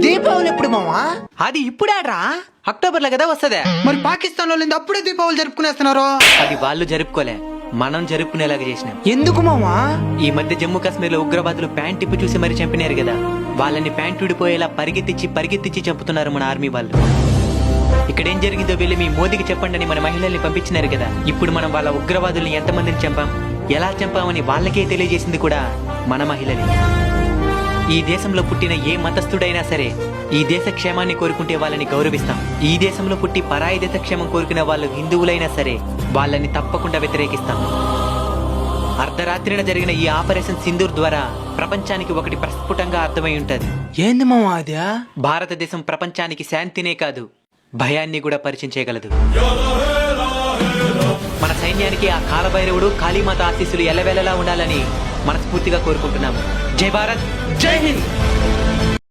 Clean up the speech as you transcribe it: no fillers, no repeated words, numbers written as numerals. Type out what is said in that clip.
దీపావళి ఎప్పుడు మావా? అది ఇప్పుడాడ్రా, అక్టోబర్ లో కదా వస్తదే. మరి పాకిస్తాన్ వాళ్ళు అప్పుడే దీపావళి జరుపుకునేస్తున్నారు. అది వాళ్ళు జరుపుకోలే, మనం జరుపుకునేలాగా చేసినాం. ఎందుకు మావా? ఈ మధ్య జమ్మూ కాశ్మీర్ లో ఉగ్రవాదులు ప్యాంట్ టిప్పు చూసి మరి చంపినారు కదా, వాళ్ళని ప్యాంట్ ఊడిపోయేలా పరిగెత్తిచ్చి చంపుతున్నారు మన ఆర్మీ వాళ్ళు. ఇక్కడ ఏం జరిగిందో వెళ్ళి మీ మోదీకి చెప్పండి అని మన మహిళల్ని పంపించినారు కదా. ఇప్పుడు మనం వాళ్ళ ఉగ్రవాదుల్ని ఎంతమందిని చంపాం, ఎలా చంపామని వాళ్ళకే తెలియజేసింది కూడా మన మహిళలే. ఈ దేశంలో పుట్టిన ఏ మతస్థుడైనా సరే ఈ దేశ క్షేమాన్ని కోరుకుంటే వాళ్ళని గౌరవిస్తాం. ఈ దేశంలో పుట్టి పరాయి దేశ క్షేమం కోరుకునే వాళ్ళు హిందువులైనా సరే వాళ్ళని తప్పకుండా వ్యతిరేకిస్తాం. అర్ధరాత్రిన జరిగిన ఈ ఆపరేషన్ సింధూర్ ద్వారా ప్రపంచానికి ఒకటి ప్రస్ఫుటంగా అర్థమై ఉంటది. ఏంది మావా అది? భారతదేశం ప్రపంచానికి శాంతినే కాదు, భయాన్ని కూడా పరిచయం చేయగలదు. మన సైన్యానికి ఆ కాలభైరవుడు, కాళీమాత ఆశీస్సులు ఎల్లవేళలా ఉండాలని మనస్ఫూర్తిగా కోరుకుంటున్నాము. జై భారత్, జై హింద్.